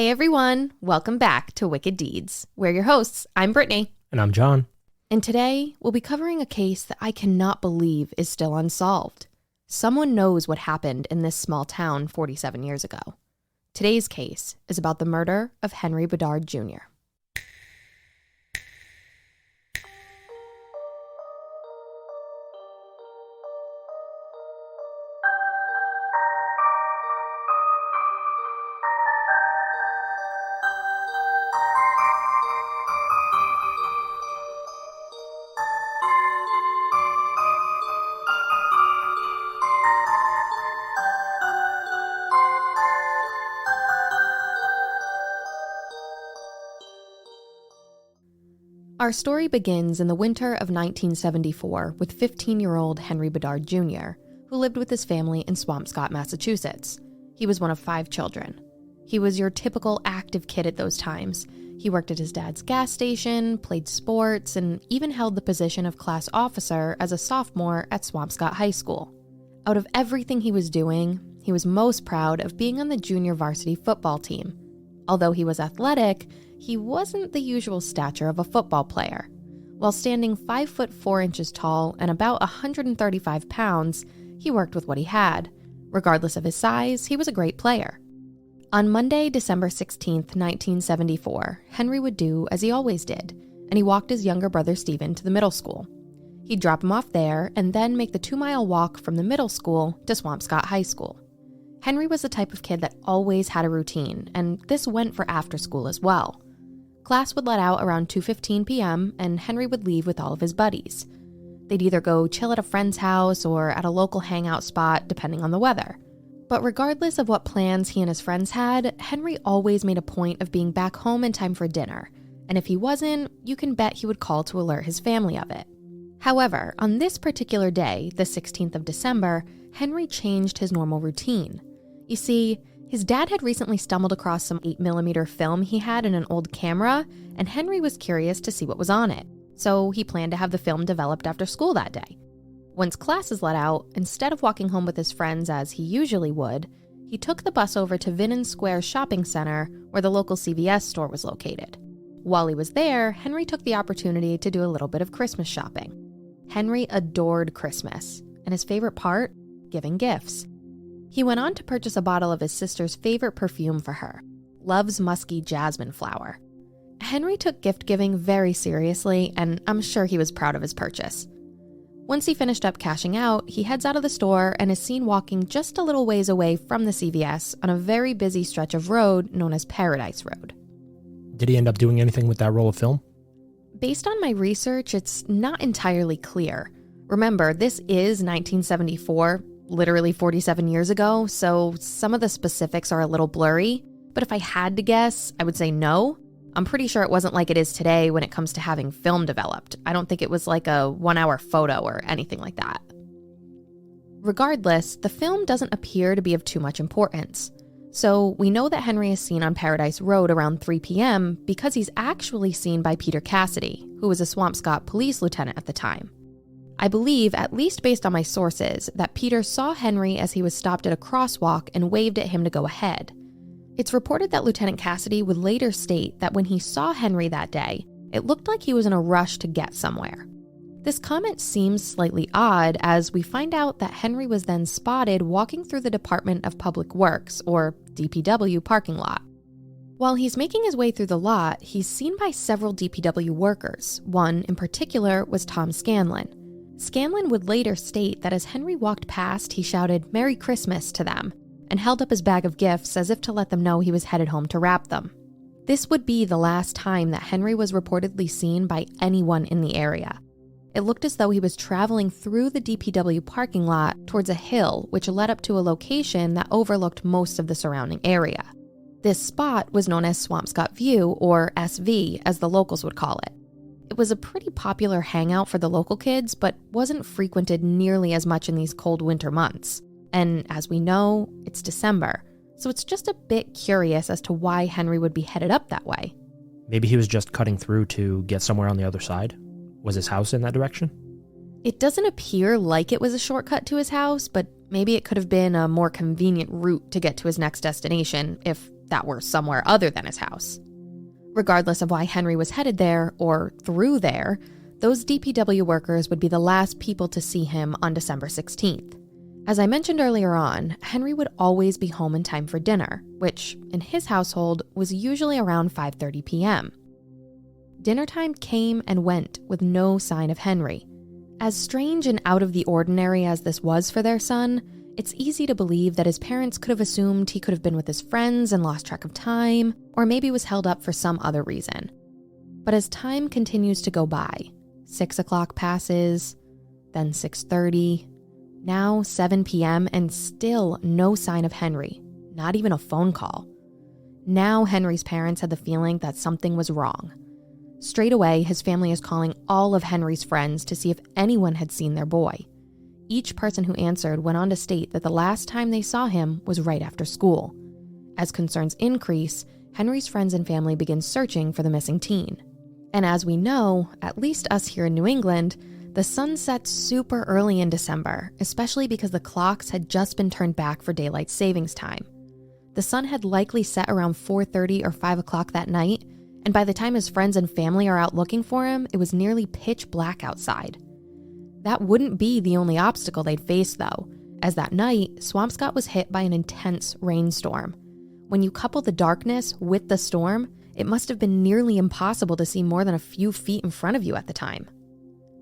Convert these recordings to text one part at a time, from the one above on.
Hey everyone, welcome back to Wicked Deeds. We're your hosts. I'm Brittany. And I'm John. And today we'll be covering a case that I cannot believe is still unsolved. Someone knows what happened in this small town 47 years ago. Today's case is about the murder of Henry Bedard Jr. Our story begins in the winter of 1974 with 15-year-old Henry Bedard Jr., who lived with his family in Swampscott, Massachusetts. He was one of 5 children. He was your typical active kid at those times. He worked at his dad's gas station, played sports, and even held the position of class officer as a sophomore at Swampscott High School. Out of everything he was doing, he was most proud of being on the junior varsity football team. Although he was athletic, he wasn't the usual stature of a football player. While standing 5 foot 4 inches tall and about 135 pounds, he worked with what he had. Regardless of his size, he was a great player. On Monday, December 16th, 1974, Henry would do as he always did, and he walked his younger brother Stephen to the middle school. He'd drop him off there and then make the 2-mile walk from the middle school to Swampscott High School. Henry was the type of kid that always had a routine, and this went for after school as well. Class would let out around 2:15 p.m., and Henry would leave with all of his buddies. They'd either go chill at a friend's house or at a local hangout spot, depending on the weather. But regardless of what plans he and his friends had, Henry always made a point of being back home in time for dinner, and if he wasn't, you can bet he would call to alert his family of it. However, on this particular day, the 16th of December, Henry changed his normal routine. You see, his dad had recently stumbled across some 8mm film he had in an old camera, and Henry was curious to see what was on it. So he planned to have the film developed after school that day. Once classes let out, instead of walking home with his friends as he usually would, he took the bus over to Vinnon Square Shopping Center, where the local CVS store was located. While he was there, Henry took the opportunity to do a little bit of Christmas shopping. Henry adored Christmas, and his favorite part? Giving gifts. He went on to purchase a bottle of his sister's favorite perfume for her, Love's Musky Jasmine Flower. Henry took gift-giving very seriously, and I'm sure he was proud of his purchase. Once he finished up cashing out, he heads out of the store and is seen walking just a little ways away from the CVS on a very busy stretch of road known as Paradise Road. Did he end up doing anything with that roll of film? Based on my research, it's not entirely clear. Remember, this is 1974, literally 47 years ago, so some of the specifics are a little blurry, but if I had to guess, I would say no. I'm pretty sure it wasn't like it is today when it comes to having film developed. I don't think it was like a 1-hour photo or anything like that. Regardless, the film doesn't appear to be of too much importance. So we know that Henry is seen on Paradise Road around 3 p.m. because he's actually seen by Peter Cassidy, who was a Swampscott police lieutenant at the time. I believe, at least based on my sources, that Peter saw Henry as he was stopped at a crosswalk and waved at him to go ahead. It's reported that Lieutenant Cassidy would later state that when he saw Henry that day, it looked like he was in a rush to get somewhere. This comment seems slightly odd as we find out that Henry was then spotted walking through the Department of Public Works, or DPW, parking lot. While he's making his way through the lot, he's seen by several DPW workers. One in particular was Tom Scanlon. Scanlon would later state that as Henry walked past, he shouted "Merry Christmas" to them and held up his bag of gifts as if to let them know he was headed home to wrap them. This would be the last time that Henry was reportedly seen by anyone in the area. It looked as though he was traveling through the DPW parking lot towards a hill which led up to a location that overlooked most of the surrounding area. This spot was known as Swampscott View, or SV as the locals would call it. It was a pretty popular hangout for the local kids, but wasn't frequented nearly as much in these cold winter months. And as we know, it's December, so it's just a bit curious as to why Henry would be headed up that way. Maybe he was just cutting through to get somewhere on the other side? Was his house in that direction? It doesn't appear like it was a shortcut to his house, but maybe it could have been a more convenient route to get to his next destination, if that were somewhere other than his house. Regardless of why Henry was headed there or through there, those DPW workers would be the last people to see him on December 16th. As I mentioned earlier on, Henry would always be home in time for dinner, which, in his household, was usually around 5:30 p.m. Dinner time came and went with no sign of Henry. As strange and out of the ordinary as this was for their son, it's easy to believe that his parents could have assumed he could have been with his friends and lost track of time, or maybe was held up for some other reason. But as time continues to go by, 6 o'clock passes, then 6:30, now 7 p.m., and still no sign of Henry, not even a phone call. Now Henry's parents had the feeling that something was wrong. Straight away, his family is calling all of Henry's friends to see if anyone had seen their boy. Each person who answered went on to state that the last time they saw him was right after school. As concerns increase, Henry's friends and family begin searching for the missing teen. And as we know, at least us here in New England, the sun sets super early in December, especially because the clocks had just been turned back for daylight savings time. The sun had likely set around 4:30 or 5 o'clock that night, and by the time his friends and family are out looking for him, it was nearly pitch black outside. That wouldn't be the only obstacle they'd face, though, as that night, Swampscott was hit by an intense rainstorm. When you couple the darkness with the storm, it must have been nearly impossible to see more than a few feet in front of you at the time.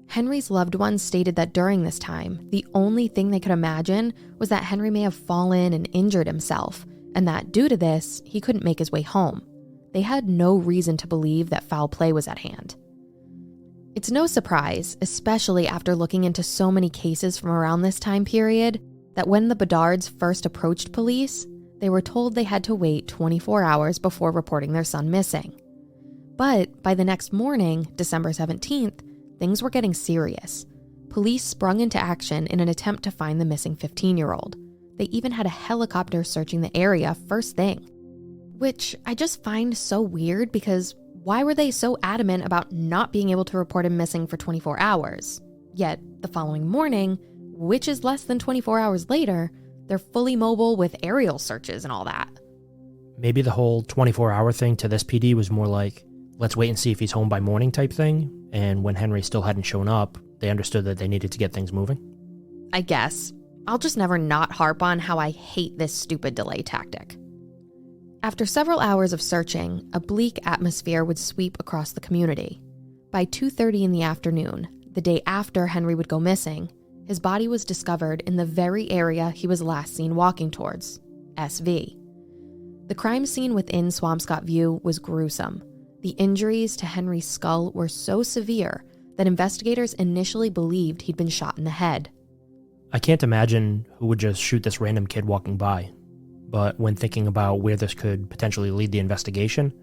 Henry's loved ones stated that during this time, the only thing they could imagine was that Henry may have fallen and injured himself, and that due to this, he couldn't make his way home. They had no reason to believe that foul play was at hand. It's no surprise, especially after looking into so many cases from around this time period, that when the Bedards first approached police, they were told they had to wait 24 hours before reporting their son missing. But by the next morning, December 17th, things were getting serious. Police sprung into action in an attempt to find the missing 15-year-old. They even had a helicopter searching the area first thing. Which I just find so weird because why were they so adamant about not being able to report him missing for 24 hours? Yet, the following morning, which is less than 24 hours later, they're fully mobile with aerial searches and all that. Maybe the whole 24-hour thing to this PD was more like, let's wait and see if he's home by morning type thing, and when Henry still hadn't shown up, they understood that they needed to get things moving. I guess. I'll just never not harp on how I hate this stupid delay tactic. After several hours of searching, a bleak atmosphere would sweep across the community. By 2:30 in the afternoon, the day after Henry would go missing, his body was discovered in the very area he was last seen walking towards, SV. The crime scene within Swampscott View was gruesome. The injuries to Henry's skull were so severe that investigators initially believed he'd been shot in the head. I can't imagine who would just shoot this random kid walking by. But when thinking about where this could potentially lead the investigation,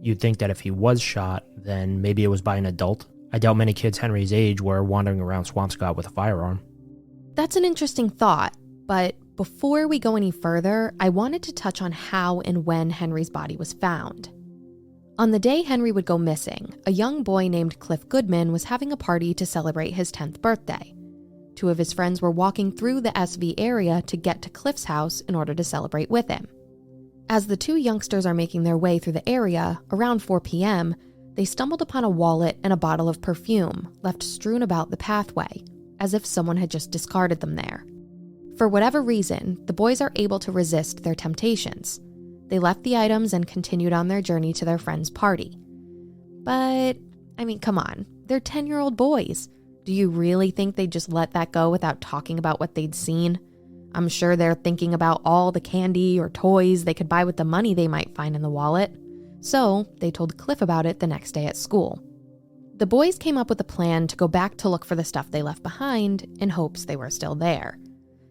you'd think that if he was shot, then maybe it was by an adult. I doubt many kids Henry's age were wandering around Swampscott with a firearm. That's an interesting thought, but before we go any further, I wanted to touch on how and when Henry's body was found. On the day Henry would go missing, a young boy named Cliff Goodman was having a party to celebrate his 10th birthday. 2 of his friends were walking through the SV area to get to Cliff's house in order to celebrate with him. As the 2 youngsters are making their way through the area, around 4 p.m., they stumbled upon a wallet and a bottle of perfume left strewn about the pathway, as if someone had just discarded them there. For whatever reason, the boys are able to resist their temptations. They left the items and continued on their journey to their friend's party. But, come on, they're 10-year-old boys. Do you really think they'd just let that go without talking about what they'd seen? I'm sure they're thinking about all the candy or toys they could buy with the money they might find in the wallet. So they told Cliff about it the next day at school. The boys came up with a plan to go back to look for the stuff they left behind in hopes they were still there.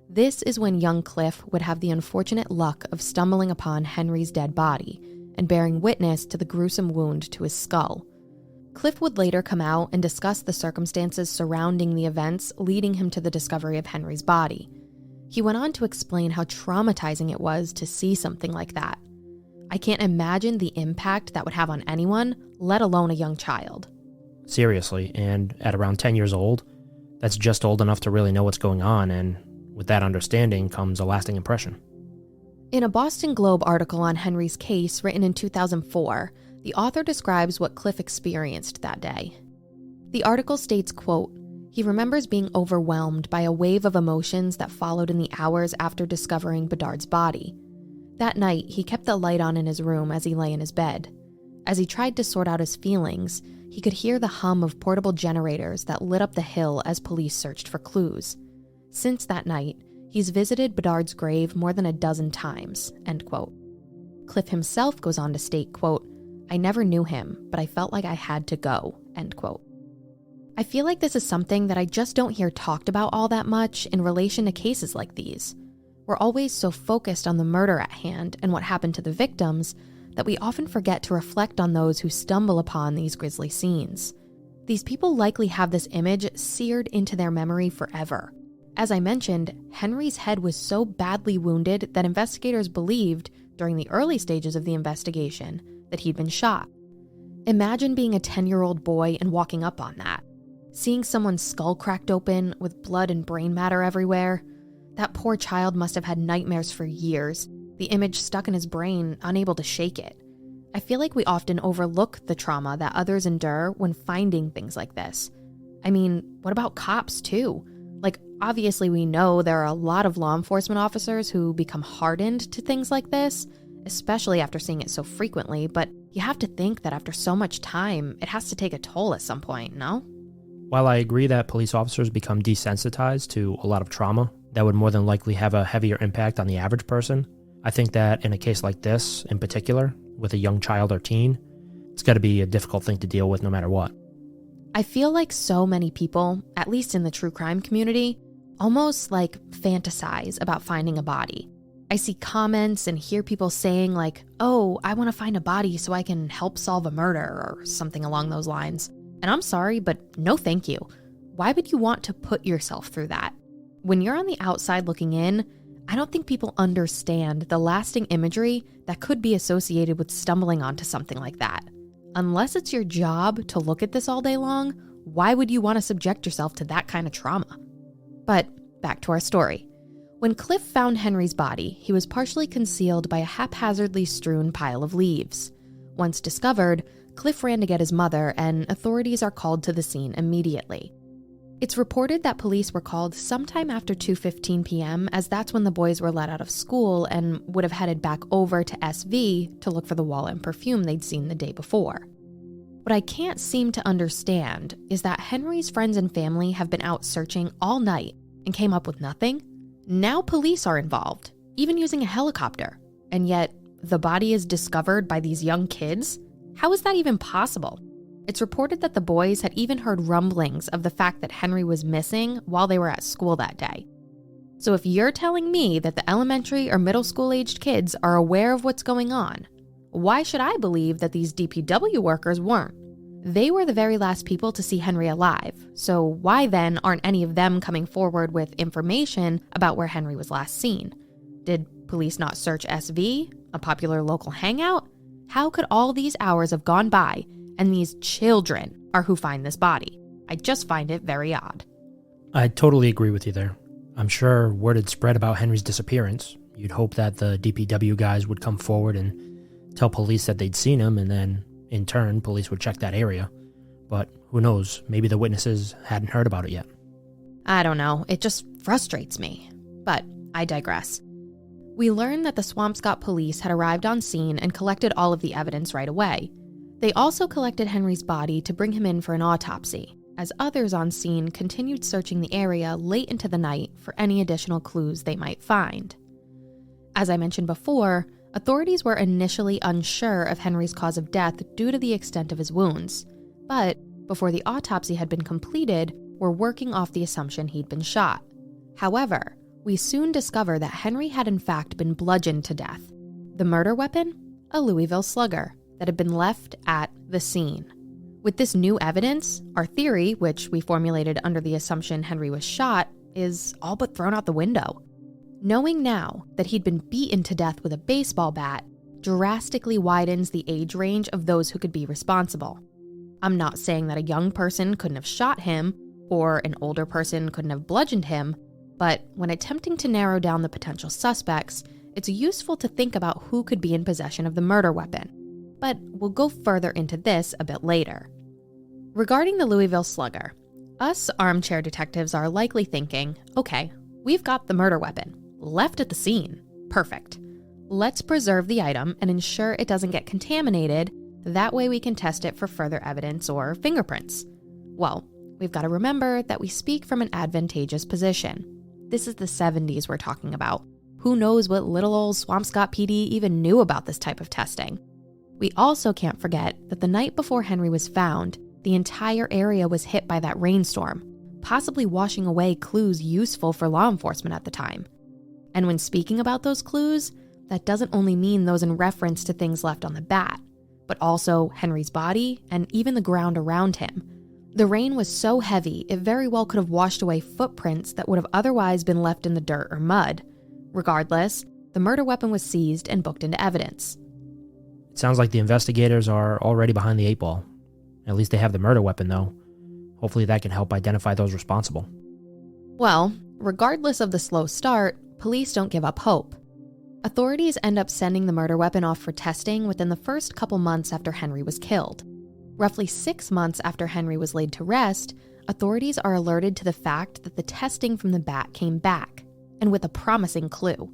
This is when young Cliff would have the unfortunate luck of stumbling upon Henry's dead body and bearing witness to the gruesome wound to his skull. Cliff would later come out and discuss the circumstances surrounding the events leading him to the discovery of Henry's body. He went on to explain how traumatizing it was to see something like that. I can't imagine the impact that would have on anyone, let alone a young child. Seriously, and at around 10 years old, that's just old enough to really know what's going on, and with that understanding comes a lasting impression. In a Boston Globe article on Henry's case written in 2004, the author describes what Cliff experienced that day. The article states, quote, "He remembers being overwhelmed by a wave of emotions that followed in the hours after discovering Bedard's body. That night, he kept the light on in his room as he lay in his bed. As he tried to sort out his feelings, he could hear the hum of portable generators that lit up the hill as police searched for clues. Since that night, he's visited Bedard's grave more than a dozen times," end quote. Cliff himself goes on to state, quote, "I never knew him, but I felt like I had to go," end quote. I feel like this is something that I just don't hear talked about all that much in relation to cases like these. We're always so focused on the murder at hand and what happened to the victims that we often forget to reflect on those who stumble upon these grisly scenes. These people likely have this image seared into their memory forever. As I mentioned, Henry's head was so badly wounded that investigators believed, during the early stages of the investigation, that he'd been shot. Imagine being a 10-year-old boy and walking up on that. Seeing someone's skull cracked open with blood and brain matter everywhere. That poor child must have had nightmares for years, the image stuck in his brain, unable to shake it. I feel like we often overlook the trauma that others endure when finding things like this. I mean, what about cops too? Like, obviously we know there are a lot of law enforcement officers who become hardened to things like this, especially after seeing it so frequently, but you have to think that after so much time, it has to take a toll at some point, no? While I agree that police officers become desensitized to a lot of trauma, that would more than likely have a heavier impact on the average person, I think that in a case like this, in particular, with a young child or teen, it's got to be a difficult thing to deal with no matter what. I feel like so many people, at least in the true crime community, almost like fantasize about finding a body. I see comments and hear people saying like, "Oh, I want to find a body so I can help solve a murder," or something along those lines. And I'm sorry, but no thank you. Why would you want to put yourself through that? When you're on the outside looking in, I don't think people understand the lasting imagery that could be associated with stumbling onto something like that. Unless it's your job to look at this all day long, why would you want to subject yourself to that kind of trauma? But back to our story. When Cliff found Henry's body, he was partially concealed by a haphazardly strewn pile of leaves. Once discovered, Cliff ran to get his mother, and authorities are called to the scene immediately. It's reported that police were called sometime after 2:15 p.m., as that's when the boys were let out of school and would have headed back over to SV to look for the wallet and perfume they'd seen the day before. What I can't seem to understand is that Henry's friends and family have been out searching all night and came up with nothing. Now police are involved, even using a helicopter, and yet the body is discovered by these young kids? How is that even possible? It's reported that the boys had even heard rumblings of the fact that Henry was missing while they were at school that day. So if you're telling me that the elementary or middle school aged kids are aware of what's going on, why should I believe that these DPW workers weren't? They were the very last people to see Henry alive, so why then aren't any of them coming forward with information about where Henry was last seen? Did police not search SV, a popular local hangout? How could all these hours have gone by and these children are who find this body? I just find it very odd. I totally agree with you there. I'm sure word had spread about Henry's disappearance. You'd hope that the DPW guys would come forward and tell police that they'd seen him, and then, in turn, police would check that area. But who knows, maybe the witnesses hadn't heard about it yet. I don't know, it just frustrates me. But I digress. We learned that the Swampscott police had arrived on scene and collected all of the evidence right away. They also collected Henry's body to bring him in for an autopsy, as others on scene continued searching the area late into the night for any additional clues they might find. As I mentioned before, authorities were initially unsure of Henry's cause of death due to the extent of his wounds, but before the autopsy had been completed, were working off the assumption he'd been shot. However, we soon discover that Henry had in fact been bludgeoned to death. The murder weapon? A Louisville slugger that had been left at the scene. With this new evidence, our theory, which we formulated under the assumption Henry was shot, is all but thrown out the window. Knowing now that he'd been beaten to death with a baseball bat drastically widens the age range of those who could be responsible. I'm not saying that a young person couldn't have shot him, or an older person couldn't have bludgeoned him, but when attempting to narrow down the potential suspects, it's useful to think about who could be in possession of the murder weapon. But we'll go further into this a bit later. Regarding the Louisville Slugger, us armchair detectives are likely thinking, okay, we've got the murder weapon, left at the scene. Perfect. Let's preserve the item and ensure it doesn't get contaminated. That way we can test it for further evidence or fingerprints. Well, we've got to remember that we speak from an advantageous position. This is the 70s we're talking about. Who knows what little old Swampscott PD even knew about this type of testing? We also can't forget that the night before Henry was found, the entire area was hit by that rainstorm, possibly washing away clues useful for law enforcement at the time. And when speaking about those clues, that doesn't only mean those in reference to things left on the bat, but also Henry's body and even the ground around him. The rain was so heavy, it very well could have washed away footprints that would have otherwise been left in the dirt or mud. Regardless, the murder weapon was seized and booked into evidence. It sounds like the investigators are already behind the 8 ball. At least they have the murder weapon, though. Hopefully that can help identify those responsible. Well, regardless of the slow start, police don't give up hope. Authorities end up sending the murder weapon off for testing within the first couple months after Henry was killed. Roughly 6 months after Henry was laid to rest, authorities are alerted to the fact that the testing from the bat came back, and with a promising clue.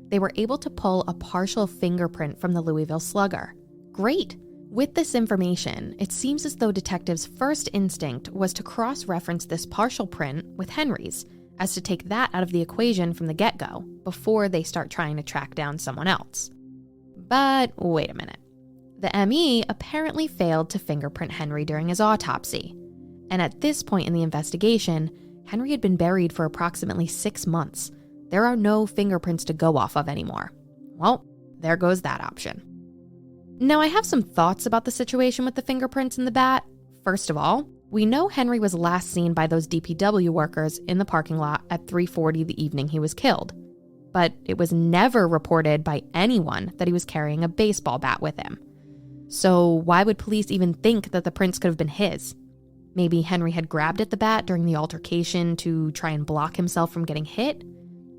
They were able to pull a partial fingerprint from the Louisville Slugger. Great! With this information, it seems as though detectives' first instinct was to cross-reference this partial print with Henry's, as to take that out of the equation from the get-go, before they start trying to track down someone else. But wait a minute. The ME apparently failed to fingerprint Henry during his autopsy. And at this point in the investigation, Henry had been buried for approximately 6 months. There are no fingerprints to go off of anymore. Well, there goes that option. Now, I have some thoughts about the situation with the fingerprints in the bat. First of all, we know Henry was last seen by those DPW workers in the parking lot at 3:40 the evening he was killed. But it was never reported by anyone that he was carrying a baseball bat with him. So why would police even think that the prints could have been his? Maybe Henry had grabbed at the bat during the altercation to try and block himself from getting hit?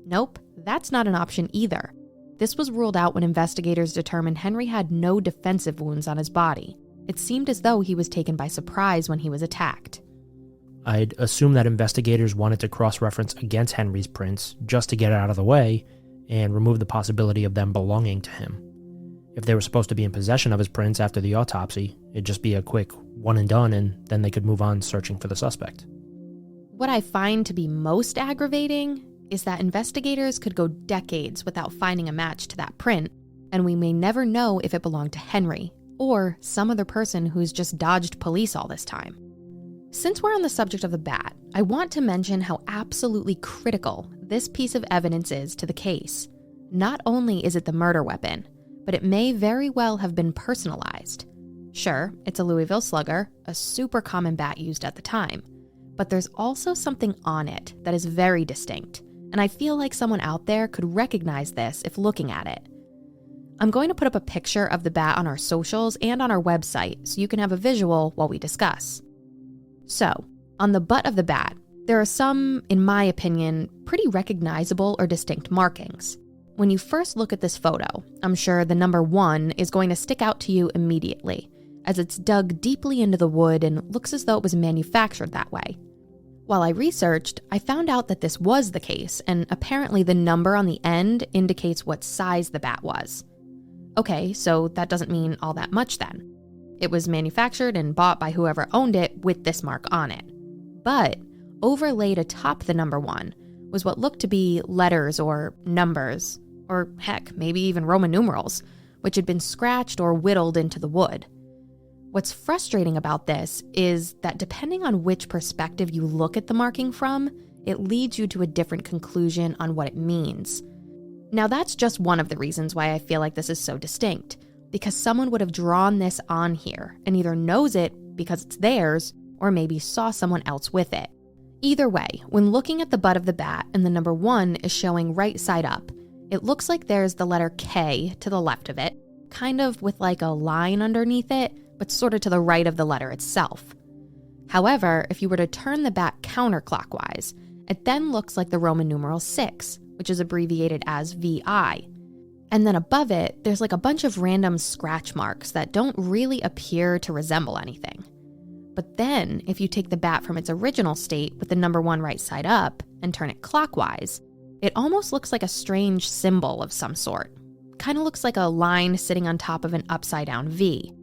Nope, that's not an option either. This was ruled out when investigators determined Henry had no defensive wounds on his body. It seemed as though he was taken by surprise when he was attacked. I'd assume that investigators wanted to cross-reference against Henry's prints just to get it out of the way and remove the possibility of them belonging to him. If they were supposed to be in possession of his prints after the autopsy, it'd just be a quick one and done, and then they could move on searching for the suspect. What I find to be most aggravating is that investigators could go decades without finding a match to that print, and we may never know if it belonged to Henry or some other person who's just dodged police all this time. Since we're on the subject of the bat, I want to mention how absolutely critical this piece of evidence is to the case. Not only is it the murder weapon, but it may very well have been personalized. Sure, it's a Louisville Slugger, a super common bat used at the time, but there's also something on it that is very distinct, and I feel like someone out there could recognize this if looking at it. I'm going to put up a picture of the bat on our socials and on our website so you can have a visual while we discuss. So, on the butt of the bat, there are some, in my opinion, pretty recognizable or distinct markings. When you first look at this photo, I'm sure the number 1 is going to stick out to you immediately, as it's dug deeply into the wood and looks as though it was manufactured that way. While I researched, I found out that this was the case, and apparently the number on the end indicates what size the bat was. Okay, so that doesn't mean all that much then. It was manufactured and bought by whoever owned it with this mark on it. But overlaid atop the number 1 was what looked to be letters or numbers, or heck, maybe even Roman numerals, which had been scratched or whittled into the wood. What's frustrating about this is that depending on which perspective you look at the marking from, it leads you to a different conclusion on what it means. Now that's just one of the reasons why I feel like this is so distinct, because someone would have drawn this on here and either knows it because it's theirs or maybe saw someone else with it. Either way, when looking at the butt of the bat and the number 1 is showing right side up, it looks like there's the letter K to the left of it, kind of with like a line underneath it, but sort of to the right of the letter itself. However, if you were to turn the bat counterclockwise, it then looks like the Roman numeral 6, which is abbreviated as VI. And then above it, there's like a bunch of random scratch marks that don't really appear to resemble anything. But then, if you take the bat from its original state with the number 1 right side up and turn it clockwise, it almost looks like a strange symbol of some sort. Kind of looks like a line sitting on top of an upside-down V.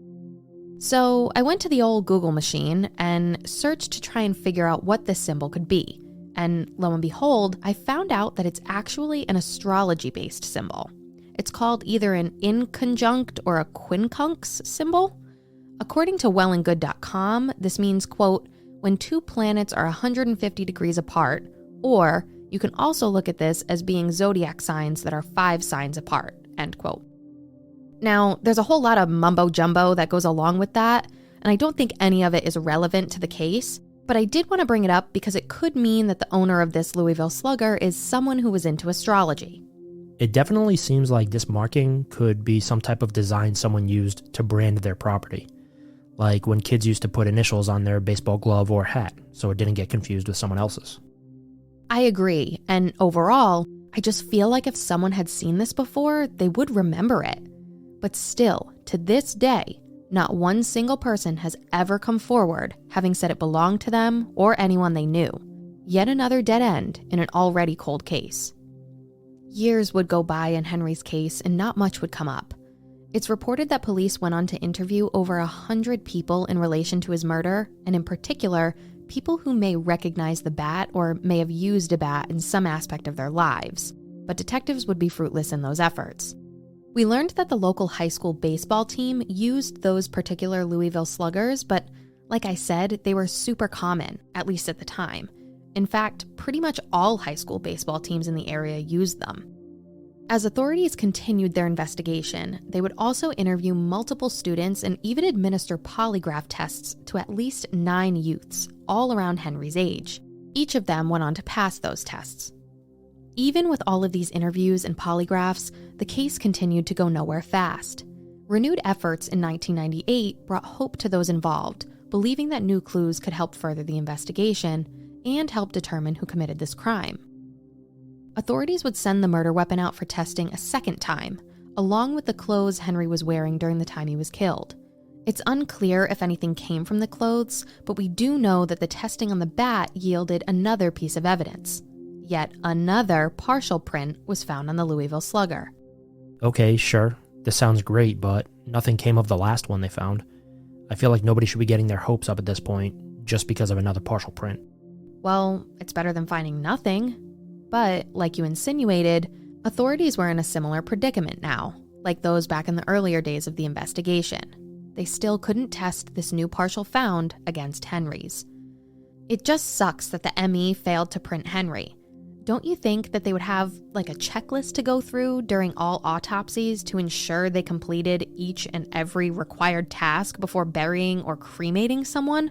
So I went to the old Google machine and searched to try and figure out what this symbol could be. And lo and behold, I found out that it's actually an astrology-based symbol. It's called either an inconjunct or a quincunx symbol. According to wellandgood.com, this means, quote, when 2 planets are 150 degrees apart, or you can also look at this as being zodiac signs that are 5 signs apart, end quote. Now, there's a whole lot of mumbo-jumbo that goes along with that, and I don't think any of it is relevant to the case, but I did want to bring it up because it could mean that the owner of this Louisville Slugger is someone who was into astrology. It definitely seems like this marking could be some type of design someone used to brand their property. Like when kids used to put initials on their baseball glove or hat, so it didn't get confused with someone else's. I agree, and overall, I just feel like if someone had seen this before, they would remember it. But still, to this day, not one single person has ever come forward having said it belonged to them or anyone they knew. Yet another dead end in an already cold case. Years would go by in Henry's case and not much would come up. It's reported that police went on to interview over 100 people in relation to his murder, and in particular, people who may recognize the bat or may have used a bat in some aspect of their lives. But detectives would be fruitless in those efforts. We learned that the local high school baseball team used those particular Louisville Sluggers, but like I said, they were super common, at least at the time. In fact, pretty much all high school baseball teams in the area used them. As authorities continued their investigation, they would also interview multiple students and even administer polygraph tests to at least 9 youths, all around Henry's age. Each of them went on to pass those tests. Even with all of these interviews and polygraphs, the case continued to go nowhere fast. Renewed efforts in 1998 brought hope to those involved, believing that new clues could help further the investigation and help determine who committed this crime. Authorities would send the murder weapon out for testing a second time, along with the clothes Henry was wearing during the time he was killed. It's unclear if anything came from the clothes, but we do know that the testing on the bat yielded another piece of evidence. Yet another partial print was found on the Louisville Slugger. Okay, sure. This sounds great, but nothing came of the last one they found. I feel like nobody should be getting their hopes up at this point, just because of another partial print. Well, it's better than finding nothing. But, like you insinuated, authorities were in a similar predicament now, like those back in the earlier days of the investigation. They still couldn't test this new partial found against Henry's. It just sucks that the ME failed to print Henry. Don't you think that they would have like a checklist to go through during all autopsies to ensure they completed each and every required task before burying or cremating someone?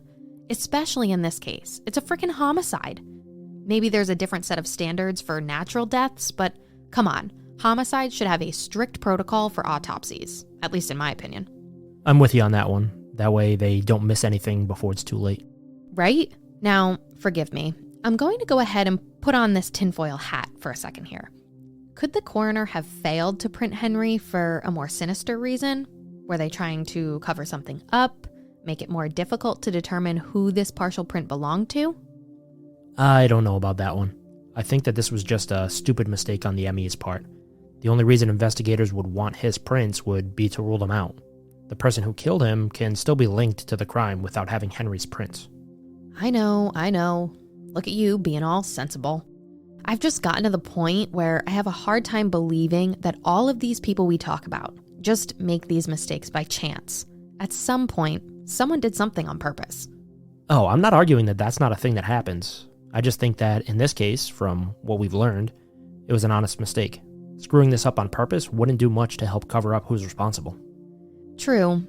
Especially in this case, it's a freaking homicide. Maybe there's a different set of standards for natural deaths, but come on, homicide should have a strict protocol for autopsies, at least in my opinion. I'm with you on that one. That way they don't miss anything before it's too late. Right? Now, forgive me. I'm going to go ahead and put on this tinfoil hat for a second here. Could the coroner have failed to print Henry for a more sinister reason? Were they trying to cover something up, make it more difficult to determine who this partial print belonged to? I don't know about that one. I think that this was just a stupid mistake on the ME's part. The only reason investigators would want his prints would be to rule them out. The person who killed him can still be linked to the crime without having Henry's prints. I know. Look at you being all sensible. I've just gotten to the point where I have a hard time believing that all of these people we talk about just make these mistakes by chance. At some point, someone did something on purpose. Oh, I'm not arguing that that's not a thing that happens. I just think that in this case, from what we've learned, it was an honest mistake. Screwing this up on purpose wouldn't do much to help cover up who's responsible. True.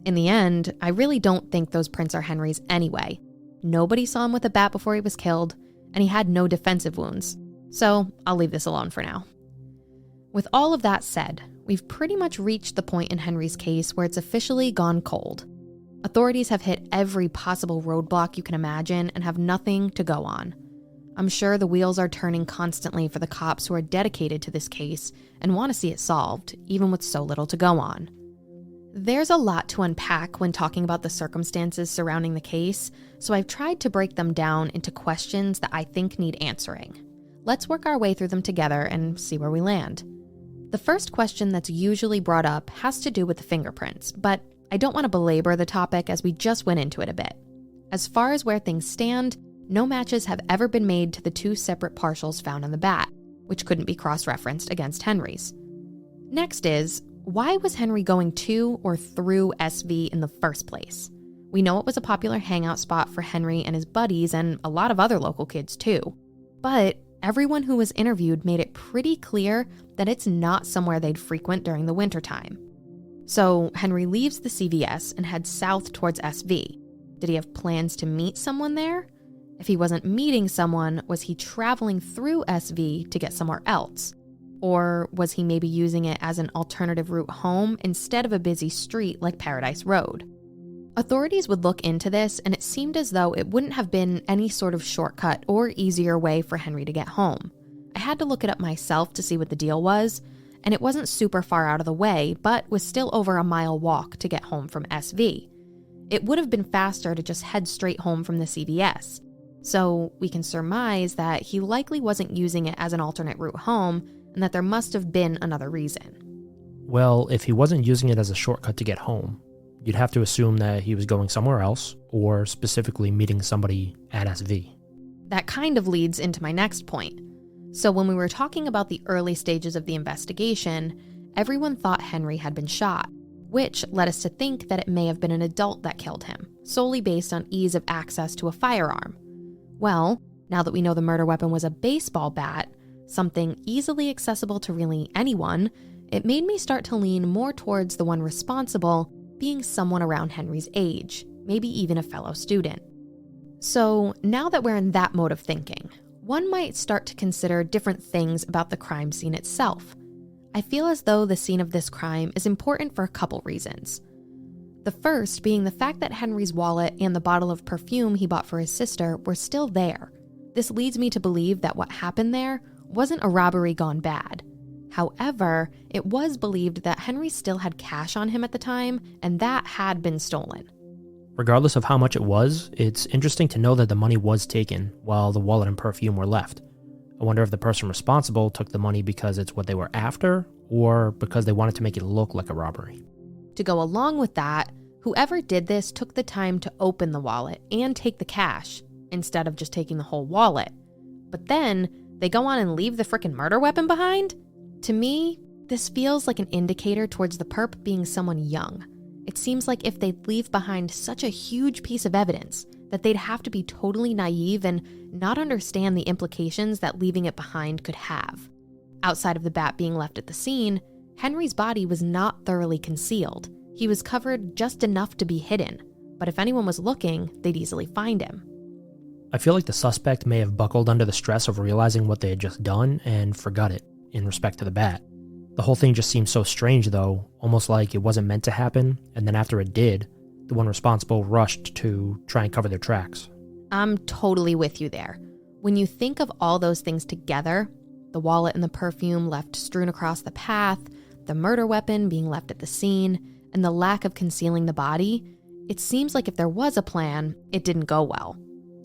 In the end, I really don't think those prints are Henry's anyway. Nobody saw him with a bat before he was killed, and he had no defensive wounds. So I'll leave this alone for now. With all of that said, we've pretty much reached the point in Henry's case where it's officially gone cold. Authorities have hit every possible roadblock you can imagine and have nothing to go on. I'm sure the wheels are turning constantly for the cops who are dedicated to this case and want to see it solved, even with so little to go on. There's a lot to unpack when talking about the circumstances surrounding the case, so I've tried to break them down into questions that I think need answering. Let's work our way through them together and see where we land. The first question that's usually brought up has to do with the fingerprints, but I don't want to belabor the topic as we just went into it a bit. As far as where things stand, no matches have ever been made to the 2 separate partials found on the bat, which couldn't be cross-referenced against Henry's. Next is, why was Henry going to or through SV in the first place? We know it was a popular hangout spot for Henry and his buddies and a lot of other local kids too. But everyone who was interviewed made it pretty clear that it's not somewhere they'd frequent during the wintertime. So Henry leaves the CVS and heads south towards SV. Did he have plans to meet someone there? If he wasn't meeting someone, was he traveling through SV to get somewhere else? Or was he maybe using it as an alternative route home instead of a busy street like Paradise Road? Authorities would look into this, and it seemed as though it wouldn't have been any sort of shortcut or easier way for Henry to get home. I had to look it up myself to see what the deal was, and it wasn't super far out of the way, but was still over a mile walk to get home from SV. It would have been faster to just head straight home from the CVS. So we can surmise that he likely wasn't using it as an alternate route home, and that there must have been another reason. Well, if he wasn't using it as a shortcut to get home, you'd have to assume that he was going somewhere else, or specifically meeting somebody at SV. That kind of leads into my next point. So when we were talking about the early stages of the investigation, everyone thought Henry had been shot, which led us to think that it may have been an adult that killed him, solely based on ease of access to a firearm. Well, now that we know the murder weapon was a baseball bat, something easily accessible to really anyone, it made me start to lean more towards the one responsible being someone around Henry's age, maybe even a fellow student. So now that we're in that mode of thinking, one might start to consider different things about the crime scene itself. I feel as though the scene of this crime is important for a couple reasons. The first being the fact that Henry's wallet and the bottle of perfume he bought for his sister were still there. This leads me to believe that what happened there wasn't a robbery gone bad. However, it was believed that Henry still had cash on him at the time, and that had been stolen. Regardless of how much it was, it's interesting to know that the money was taken while the wallet and perfume were left. I wonder if the person responsible took the money because it's what they were after, or because they wanted to make it look like a robbery. To go along with that, whoever did this took the time to open the wallet and take the cash, instead of just taking the whole wallet. But then, they go on and leave the frickin' murder weapon behind? To me, this feels like an indicator towards the perp being someone young. It seems like if they'd leave behind such a huge piece of evidence, that they'd have to be totally naive and not understand the implications that leaving it behind could have. Outside of the bat being left at the scene, Henry's body was not thoroughly concealed. He was covered just enough to be hidden, but if anyone was looking, they'd easily find him. I feel like the suspect may have buckled under the stress of realizing what they had just done and forgot it, in respect to the bat. The whole thing just seems so strange though, almost like it wasn't meant to happen, and then after it did, the one responsible rushed to try and cover their tracks. I'm totally with you there. When you think of all those things together, the wallet and the perfume left strewn across the path, the murder weapon being left at the scene, and the lack of concealing the body, it seems like if there was a plan, it didn't go well.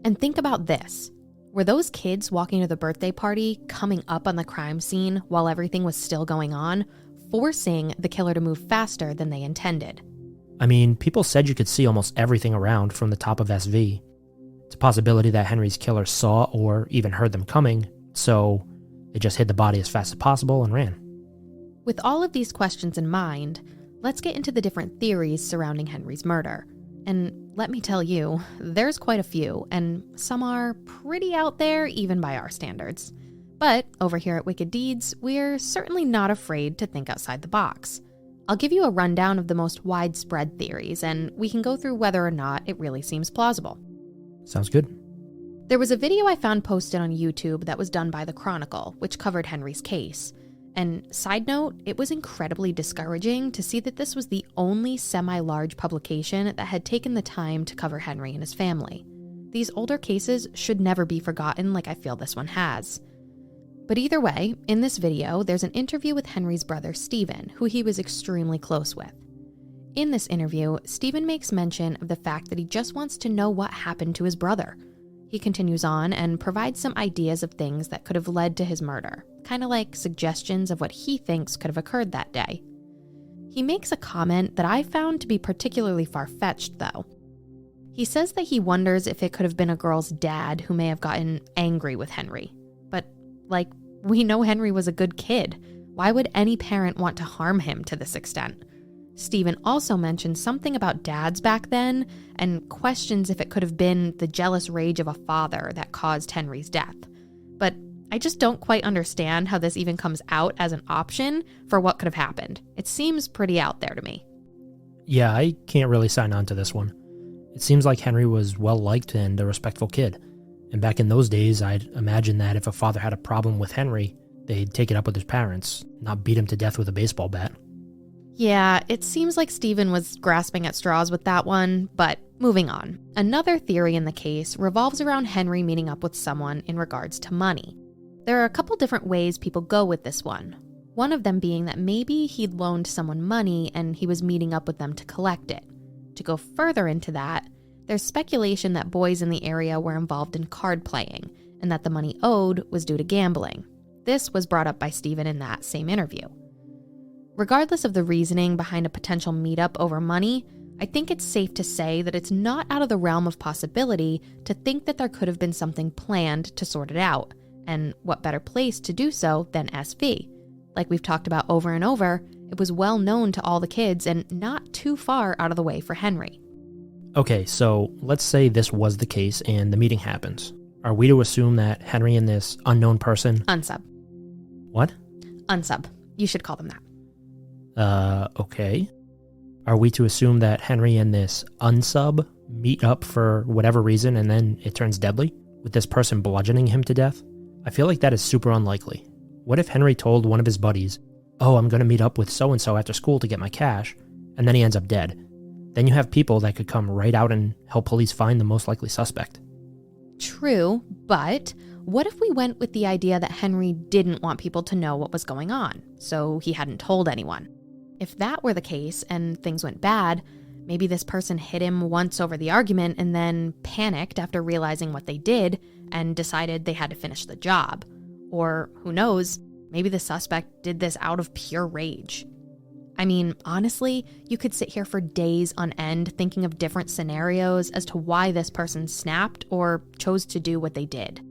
And think about this. Were those kids walking to the birthday party coming up on the crime scene while everything was still going on, forcing the killer to move faster than they intended? I mean, people said you could see almost everything around from the top of SV. It's a possibility that Henry's killer saw or even heard them coming, so they just hid the body as fast as possible and ran. With all of these questions in mind, let's get into the different theories surrounding Henry's murder. And let me tell you, there's quite a few, and some are pretty out there even by our standards. But over here at Wicked Deeds, we're certainly not afraid to think outside the box. I'll give you a rundown of the most widespread theories, and we can go through whether or not it really seems plausible. Sounds good. There was a video I found posted on YouTube that was done by The Chronicle, which covered Henry's case. And side note, it was incredibly discouraging to see that this was the only semi-large publication that had taken the time to cover Henry and his family. These older cases should never be forgotten like I feel this one has. But either way, in this video, there's an interview with Henry's brother Stephen, who he was extremely close with. In this interview, Stephen makes mention of the fact that he just wants to know what happened to his brother. He continues on and provides some ideas of things that could have led to his murder, kind of like suggestions of what he thinks could have occurred that day. He makes a comment that I found to be particularly far-fetched, though. He says that he wonders if it could have been a girl's dad who may have gotten angry with Henry. But, we know Henry was a good kid. Why would any parent want to harm him to this extent? Stephen also mentions something about dads back then and questions if it could have been the jealous rage of a father that caused Henry's death. But I just don't quite understand how this even comes out as an option for what could have happened. It seems pretty out there to me. Yeah, I can't really sign on to this one. It seems like Henry was well-liked and a respectful kid. And back in those days, I'd imagine that if a father had a problem with Henry, they'd take it up with his parents, not beat him to death with a baseball bat. Yeah, it seems like Stephen was grasping at straws with that one, but moving on. Another theory in the case revolves around Henry meeting up with someone in regards to money. There are a couple different ways people go with this one. One of them being that maybe he'd loaned someone money and he was meeting up with them to collect it. To go further into that, there's speculation that boys in the area were involved in card playing and that the money owed was due to gambling. This was brought up by Stephen in that same interview. Regardless of the reasoning behind a potential meetup over money, I think it's safe to say that it's not out of the realm of possibility to think that there could have been something planned to sort it out, and what better place to do so than SV? Like we've talked about over and over, it was well known to all the kids and not too far out of the way for Henry. Okay, so let's say this was the case and the meeting happens. Are we to assume that Henry and this unknown person... Unsub. What? Unsub. You should call them that. Okay. Are we to assume that Henry and this unsub meet up for whatever reason and then it turns deadly, with this person bludgeoning him to death? I feel like that is super unlikely. What if Henry told one of his buddies, "Oh, I'm going to meet up with so-and-so after school to get my cash," and then he ends up dead? Then you have people that could come right out and help police find the most likely suspect. True, but what if we went with the idea that Henry didn't want people to know what was going on, so he hadn't told anyone? If that were the case and things went bad, maybe this person hit him once over the argument and then panicked after realizing what they did and decided they had to finish the job. Or, who knows, maybe the suspect did this out of pure rage. I mean, honestly, you could sit here for days on end thinking of different scenarios as to why this person snapped or chose to do what they did.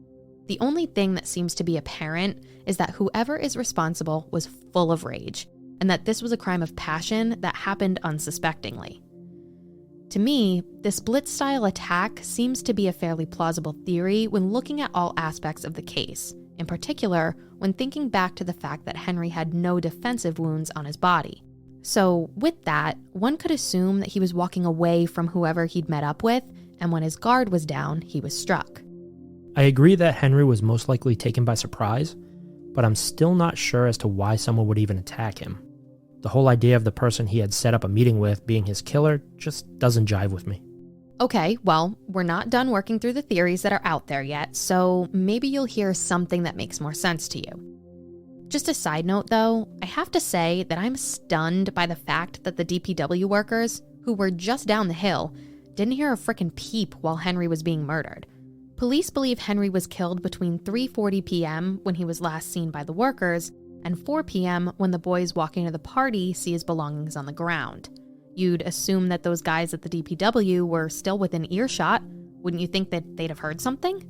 The only thing that seems to be apparent is that whoever is responsible was full of rage, and that this was a crime of passion that happened unsuspectingly. To me, this blitz-style attack seems to be a fairly plausible theory when looking at all aspects of the case, in particular when thinking back to the fact that Henry had no defensive wounds on his body. So with that, one could assume that he was walking away from whoever he'd met up with, and when his guard was down, he was struck. I agree that Henry was most likely taken by surprise, but I'm still not sure as to why someone would even attack him. The whole idea of the person he had set up a meeting with being his killer just doesn't jive with me. Okay, well, we're not done working through the theories that are out there yet, so maybe you'll hear something that makes more sense to you. Just a side note though, I have to say that I'm stunned by the fact that the DPW workers, who were just down the hill, didn't hear a frickin' peep while Henry was being murdered. Police believe Henry was killed between 3:40 p.m. when he was last seen by the workers and 4 p.m. when the boys walking to the party see his belongings on the ground. You'd assume that those guys at the DPW were still within earshot. Wouldn't you think that they'd have heard something?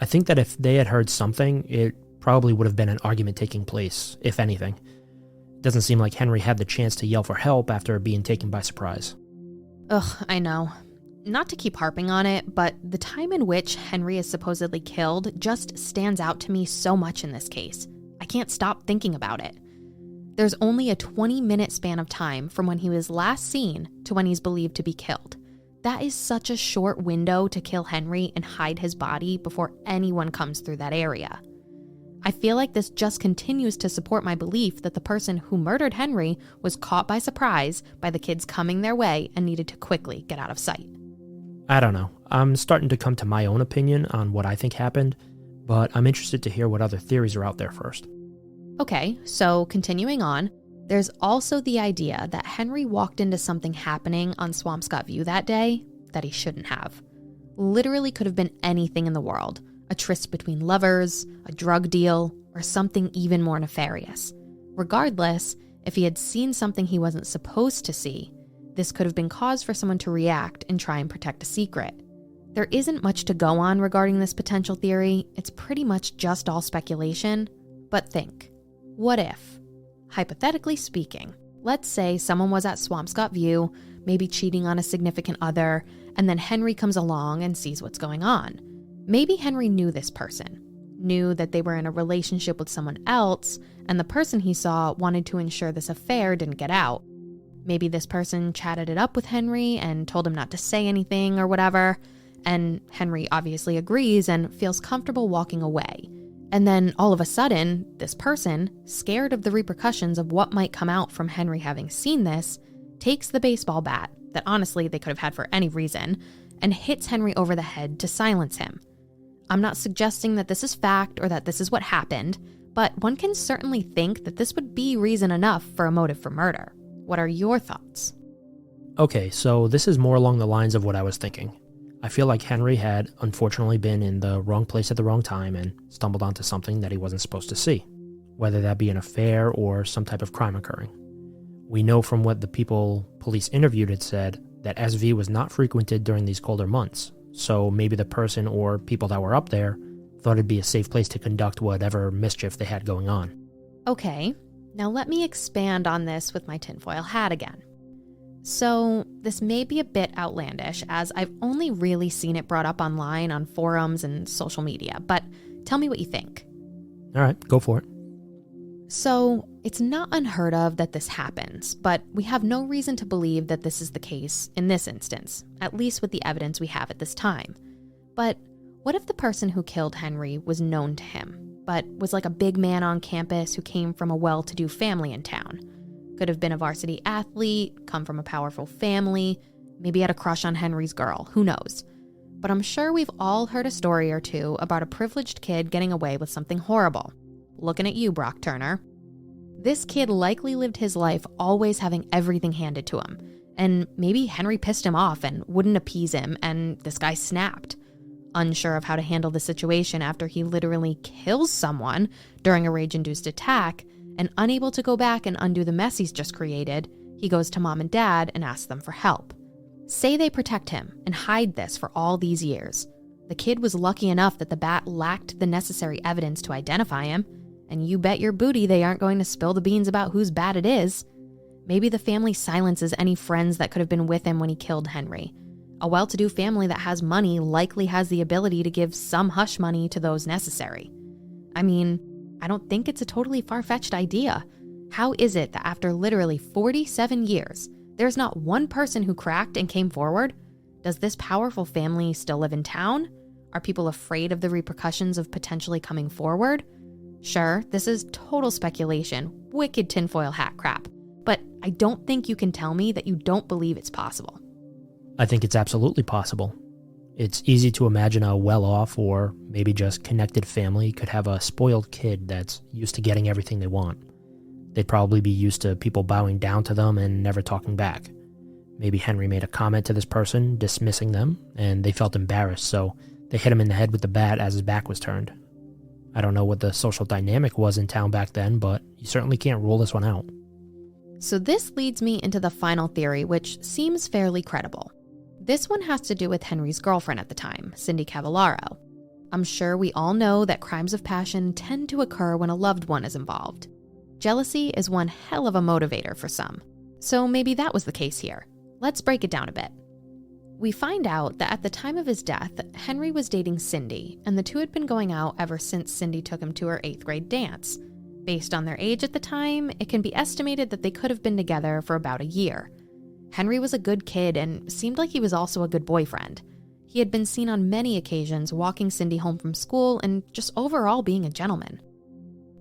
I think that if they had heard something, it probably would have been an argument taking place, if anything. It doesn't seem like Henry had the chance to yell for help after being taken by surprise. Ugh, I know. Not to keep harping on it, but the time in which Henry is supposedly killed just stands out to me so much in this case. I can't stop thinking about it. There's only a 20-minute span of time from when he was last seen to when he's believed to be killed. That is such a short window to kill Henry and hide his body before anyone comes through that area. I feel like this just continues to support my belief that the person who murdered Henry was caught by surprise by the kids coming their way and needed to quickly get out of sight. I don't know. I'm starting to come to my own opinion on what I think happened, but I'm interested to hear what other theories are out there first. Okay, so continuing on, there's also the idea that Henry walked into something happening on Swampscott View that day that he shouldn't have. Literally could have been anything in the world. A tryst between lovers, a drug deal, or something even more nefarious. Regardless, if he had seen something he wasn't supposed to see, this could have been cause for someone to react and try and protect a secret. There isn't much to go on regarding this potential theory. It's pretty much just all speculation. But think, what if? Hypothetically speaking, let's say someone was at Swampscott View, maybe cheating on a significant other, and then Henry comes along and sees what's going on. Maybe Henry knew this person, knew that they were in a relationship with someone else, and the person he saw wanted to ensure this affair didn't get out. Maybe this person chatted it up with Henry and told him not to say anything or whatever, and Henry obviously agrees and feels comfortable walking away. And then all of a sudden, this person, scared of the repercussions of what might come out from Henry having seen this, takes the baseball bat, that honestly they could have had for any reason, and hits Henry over the head to silence him. I'm not suggesting that this is fact or that this is what happened, but one can certainly think that this would be reason enough for a motive for murder. What are your thoughts? Okay, so this is more along the lines of what I was thinking. I feel like Henry had unfortunately been in the wrong place at the wrong time and stumbled onto something that he wasn't supposed to see, whether that be an affair or some type of crime occurring. We know from what the people police interviewed had said that SV was not frequented during these colder months, so maybe the person or people that were up there thought it'd be a safe place to conduct whatever mischief they had going on. Okay, now let me expand on this with my tinfoil hat again. So this may be a bit outlandish, as I've only really seen it brought up online on forums and social media, but tell me what you think. All right, go for it. So it's not unheard of that this happens, but we have no reason to believe that this is the case in this instance, at least with the evidence we have at this time. But what if the person who killed Henry was known to him, but was like a big man on campus who came from a well-to-do family in town? Could have been a varsity athlete, come from a powerful family, maybe had a crush on Henry's girl, who knows? But I'm sure we've all heard a story or two about a privileged kid getting away with something horrible. Looking at you, Brock Turner. This kid likely lived his life always having everything handed to him, and maybe Henry pissed him off and wouldn't appease him, and this guy snapped. Unsure of how to handle the situation after he literally kills someone during a rage-induced attack, and unable to go back and undo the mess he's just created, he goes to mom and dad and asks them for help. Say they protect him and hide this for all these years. The kid was lucky enough that the bat lacked the necessary evidence to identify him, and you bet your booty they aren't going to spill the beans about whose bat it is. Maybe the family silences any friends that could have been with him when he killed Henry. A well-to-do family that has money likely has the ability to give some hush money to those necessary. I mean, I don't think it's a totally far-fetched idea. How is it that after literally 47 years, there's not one person who cracked and came forward? Does this powerful family still live in town? Are people afraid of the repercussions of potentially coming forward? Sure, this is total speculation, wicked tinfoil hat crap, but I don't think you can tell me that you don't believe it's possible. I think it's absolutely possible. It's easy to imagine a well-off or maybe just connected family could have a spoiled kid that's used to getting everything they want. They'd probably be used to people bowing down to them and never talking back. Maybe Henry made a comment to this person, dismissing them, and they felt embarrassed, so they hit him in the head with the bat as his back was turned. I don't know what the social dynamic was in town back then, but you certainly can't rule this one out. So this leads me into the final theory, which seems fairly credible. This one has to do with Henry's girlfriend at the time, Cindy Cavallaro. I'm sure we all know that crimes of passion tend to occur when a loved one is involved. Jealousy is one hell of a motivator for some. So maybe that was the case here. Let's break it down a bit. We find out that at the time of his death, Henry was dating Cindy, and the two had been going out ever since Cindy took him to her 8th grade dance. Based on their age at the time, it can be estimated that they could have been together for about a year. Henry was a good kid and seemed like he was also a good boyfriend. He had been seen on many occasions walking Cindy home from school and just overall being a gentleman.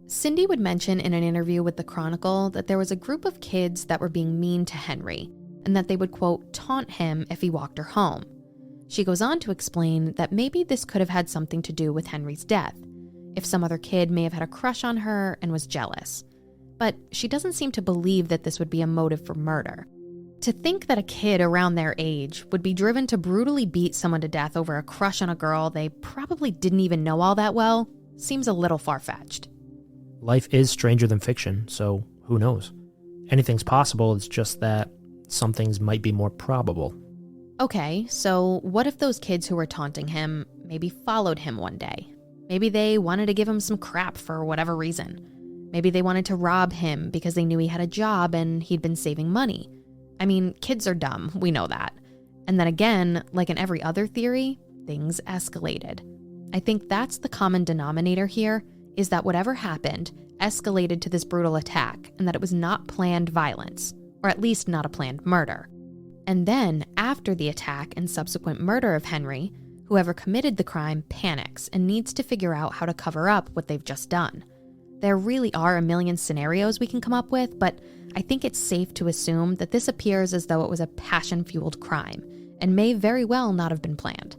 Cindy would mention in an interview with the Chronicle that there was a group of kids that were being mean to Henry and that they would, quote, taunt him if he walked her home. She goes on to explain that maybe this could have had something to do with Henry's death, if some other kid may have had a crush on her and was jealous. But she doesn't seem to believe that this would be a motive for murder. To think that a kid around their age would be driven to brutally beat someone to death over a crush on a girl they probably didn't even know all that well seems a little far-fetched. Life is stranger than fiction, so who knows? Anything's possible, it's just that some things might be more probable. Okay, so what if those kids who were taunting him maybe followed him one day? Maybe they wanted to give him some crap for whatever reason. Maybe they wanted to rob him because they knew he had a job and he'd been saving money. I mean, kids are dumb, we know that. And then again, like in every other theory, things escalated. I think that's the common denominator here, is that whatever happened escalated to this brutal attack and that it was not planned violence, or at least not a planned murder. And then, after the attack and subsequent murder of Henry, whoever committed the crime panics and needs to figure out how to cover up what they've just done. There really are a million scenarios we can come up with, but I think it's safe to assume that this appears as though it was a passion-fueled crime and may very well not have been planned.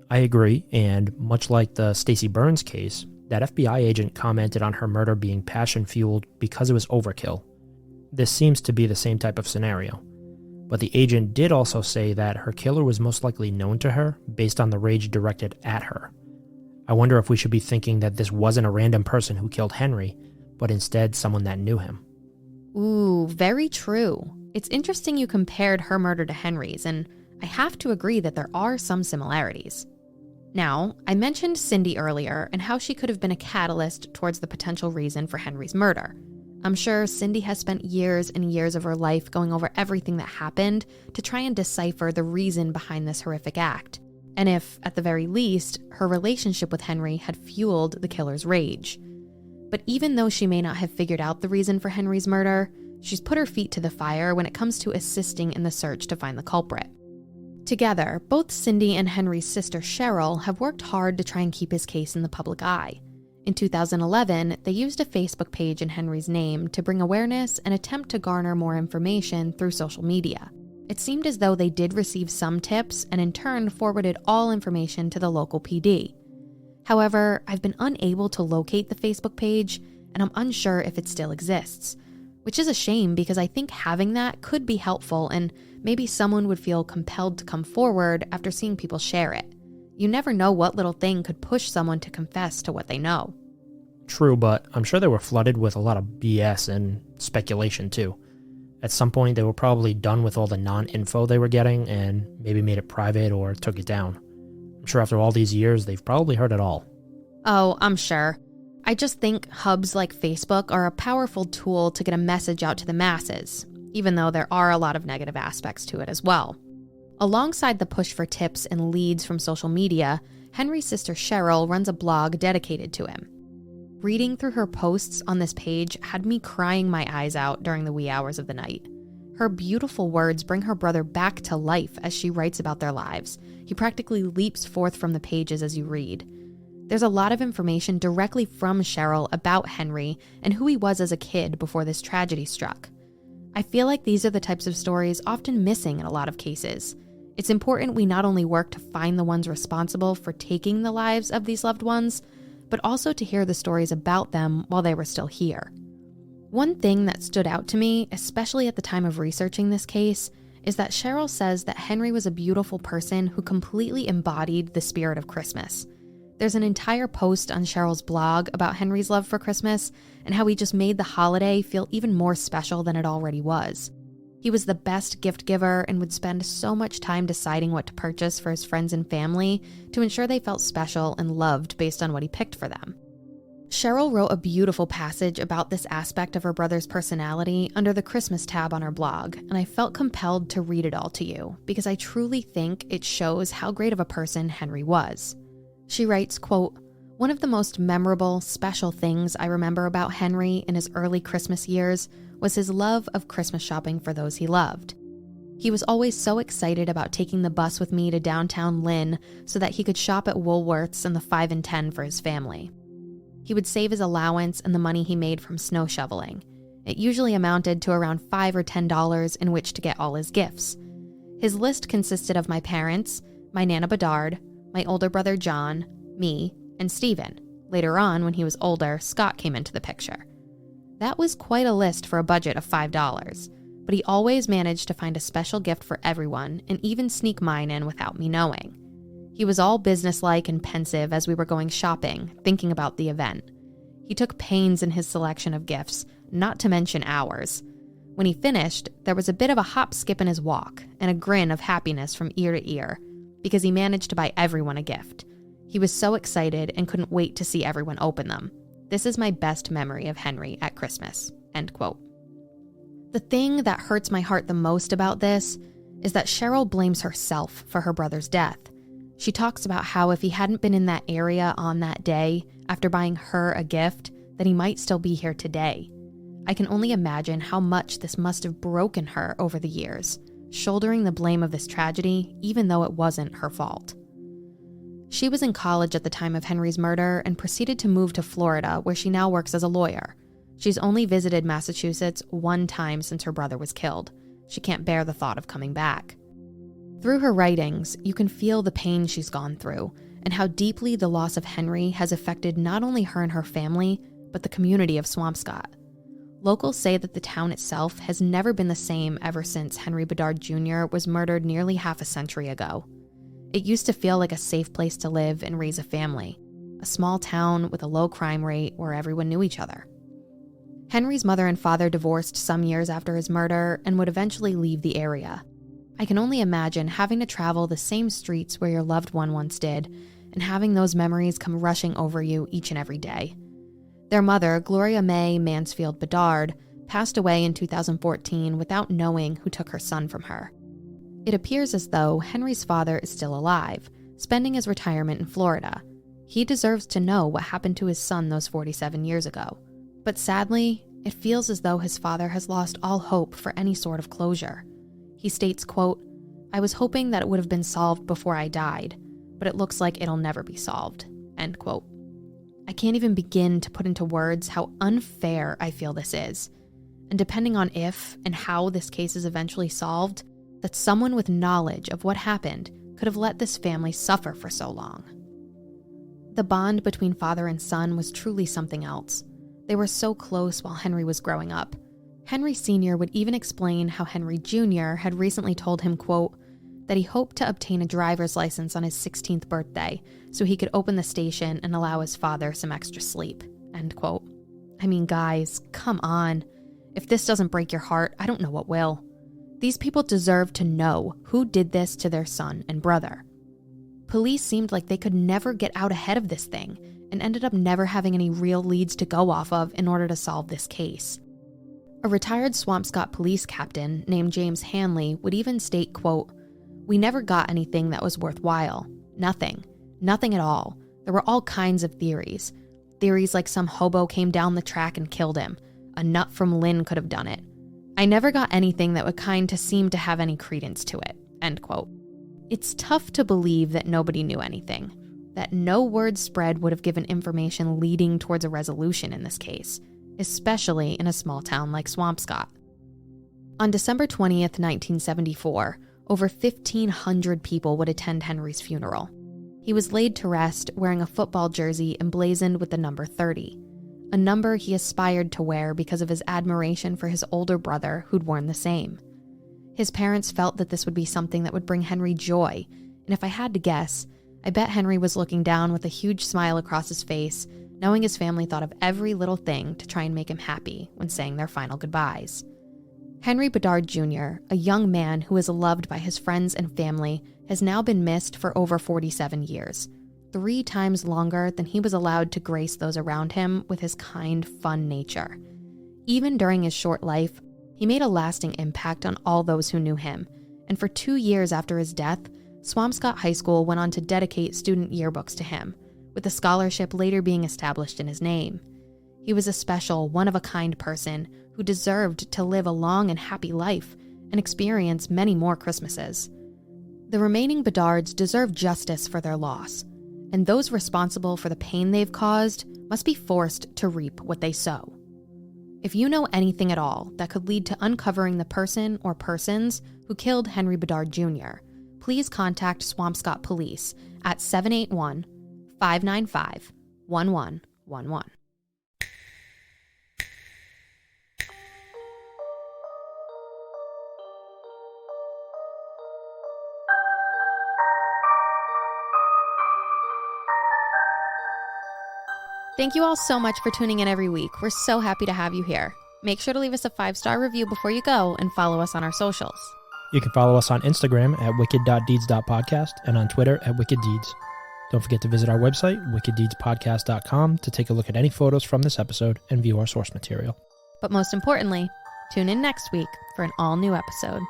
I agree, and much like the Stacey Burns case, that FBI agent commented on her murder being passion-fueled because it was overkill. This seems to be the same type of scenario. But the agent did also say that her killer was most likely known to her based on the rage directed at her. I wonder if we should be thinking that this wasn't a random person who killed Henry, but instead someone that knew him. Ooh, very true. It's interesting you compared her murder to Henry's, and I have to agree that there are some similarities. Now, I mentioned Cindy earlier and how she could have been a catalyst towards the potential reason for Henry's murder. I'm sure Cindy has spent years and years of her life going over everything that happened to try and decipher the reason behind this horrific act. And if, at the very least, her relationship with Henry had fueled the killer's rage. But even though she may not have figured out the reason for Henry's murder, she's put her feet to the fire when it comes to assisting in the search to find the culprit. Together, both Cindy and Henry's sister Cheryl have worked hard to try and keep his case in the public eye. In 2011, they used a Facebook page in Henry's name to bring awareness and attempt to garner more information through social media. It seemed as though they did receive some tips and in turn forwarded all information to the local PD. However, I've been unable to locate the Facebook page and I'm unsure if it still exists, which is a shame because I think having that could be helpful and maybe someone would feel compelled to come forward after seeing people share it. You never know what little thing could push someone to confess to what they know. True, but I'm sure they were flooded with a lot of BS and speculation too. At some point, they were probably done with all the non-info they were getting and maybe made it private or took it down. I'm sure after all these years, they've probably heard it all. Oh, I'm sure. I just think hubs like Facebook are a powerful tool to get a message out to the masses, even though there are a lot of negative aspects to it as well. Alongside the push for tips and leads from social media, Henry's sister Cheryl runs a blog dedicated to him. Reading through her posts on this page had me crying my eyes out during the wee hours of the night. Her beautiful words bring her brother back to life as she writes about their lives. He practically leaps forth from the pages as you read. There's a lot of information directly from Cheryl about Henry and who he was as a kid before this tragedy struck. I feel like these are the types of stories often missing in a lot of cases. It's important we not only work to find the ones responsible for taking the lives of these loved ones, but also to hear the stories about them while they were still here. One thing that stood out to me, especially at the time of researching this case, is that Cheryl says that Henry was a beautiful person who completely embodied the spirit of Christmas. There's an entire post on Cheryl's blog about Henry's love for Christmas and how he just made the holiday feel even more special than it already was. He was the best gift giver and would spend so much time deciding what to purchase for his friends and family to ensure they felt special and loved based on what he picked for them. Cheryl wrote a beautiful passage about this aspect of her brother's personality under the Christmas tab on her blog, and I felt compelled to read it all to you because I truly think it shows how great of a person Henry was. She writes, quote, "One of the most memorable, special things I remember about Henry in his early Christmas years was his love of Christmas shopping for those he loved. He was always so excited about taking the bus with me to downtown Lynn so that he could shop at Woolworths and the 5 and 10 for his family. He would save his allowance and the money he made from snow shoveling. It usually amounted to around $5 or $10 in which to get all his gifts. His list consisted of my parents, my Nana Bedard, my older brother John, me, and Stephen. Later on, when he was older, Scott came into the picture. That was quite a list for a budget of $5, but he always managed to find a special gift for everyone and even sneak mine in without me knowing. He was all businesslike and pensive as we were going shopping, thinking about the event. He took pains in his selection of gifts, not to mention ours. When he finished, there was a bit of a hop skip in his walk and a grin of happiness from ear to ear, because he managed to buy everyone a gift. He was so excited and couldn't wait to see everyone open them. This is my best memory of Henry at Christmas, end quote. The thing that hurts my heart the most about this is that Cheryl blames herself for her brother's death. She talks about how if he hadn't been in that area on that day, after buying her a gift, that he might still be here today. I can only imagine how much this must have broken her over the years, shouldering the blame of this tragedy, even though it wasn't her fault. She was in college at the time of Henry's murder and proceeded to move to Florida, where she now works as a lawyer. She's only visited Massachusetts one time since her brother was killed. She can't bear the thought of coming back. Through her writings, you can feel the pain she's gone through and how deeply the loss of Henry has affected not only her and her family, but the community of Swampscott. Locals say that the town itself has never been the same ever since Henry Bedard Jr. was murdered nearly half a century ago. It used to feel like a safe place to live and raise a family, a small town with a low crime rate where everyone knew each other. Henry's mother and father divorced some years after his murder and would eventually leave the area. I can only imagine having to travel the same streets where your loved one once did and having those memories come rushing over you each and every day. Their mother, Gloria May Mansfield Bedard, passed away in 2014 without knowing who took her son from her. It appears as though Henry's father is still alive, spending his retirement in Florida. He deserves to know what happened to his son those 47 years ago. But sadly, it feels as though his father has lost all hope for any sort of closure. He states, quote, "I was hoping that it would have been solved before I died, but it looks like it'll never be solved," end quote. I can't even begin to put into words how unfair I feel this is. And depending on if and how this case is eventually solved, that someone with knowledge of what happened could have let this family suffer for so long. The bond between father and son was truly something else. They were so close while Henry was growing up. Henry Sr. would even explain how Henry Jr. had recently told him, quote, that he hoped to obtain a driver's license on his 16th birthday so he could open the station and allow his father some extra sleep, end quote. I mean, guys, come on. If this doesn't break your heart, I don't know what will. These people deserve to know who did this to their son and brother. Police seemed like they could never get out ahead of this thing and ended up never having any real leads to go off of in order to solve this case. A retired Swampscott police captain named James Hanley would even state, quote, "We never got anything that was worthwhile. Nothing. Nothing at all. There were all kinds of theories. Theories like some hobo came down the track and killed him. A nut from Lynn could have done it. I never got anything that would kind to seem to have any credence to it," end quote. It's tough to believe that nobody knew anything, that no word spread would have given information leading towards a resolution in this case, especially in a small town like Swampscott. On December 20th, 1974, over 1,500 people would attend Henry's funeral. He was laid to rest wearing a football jersey emblazoned with the number 30, a number he aspired to wear because of his admiration for his older brother who'd worn the same. His parents felt that this would be something that would bring Henry joy, and if I had to guess, I bet Henry was looking down with a huge smile across his face, knowing his family thought of every little thing to try and make him happy when saying their final goodbyes. Henry Bedard Jr., a young man who is loved by his friends and family, has now been missed for over 47 years, 3 times longer than he was allowed to grace those around him with his kind, fun nature. Even during his short life, he made a lasting impact on all those who knew him, and for 2 years after his death, Swampscott High School went on to dedicate student yearbooks to him, with a scholarship later being established in his name. He was a special, one-of-a-kind person who deserved to live a long and happy life and experience many more Christmases. The remaining Bedards deserve justice for their loss, and those responsible for the pain they've caused must be forced to reap what they sow. If you know anything at all that could lead to uncovering the person or persons who killed Henry Bedard Jr., please contact Swampscott Police at 781-595-1111. Thank you all so much for tuning in every week. We're so happy to have you here. Make sure to leave us a 5-star review before you go and follow us on our socials. You can follow us on Instagram at wicked.deeds.podcast and on Twitter at wickeddeeds. Don't forget to visit our website, wickeddeedspodcast.com, to take a look at any photos from this episode and view our source material. But most importantly, tune in next week for an all-new episode.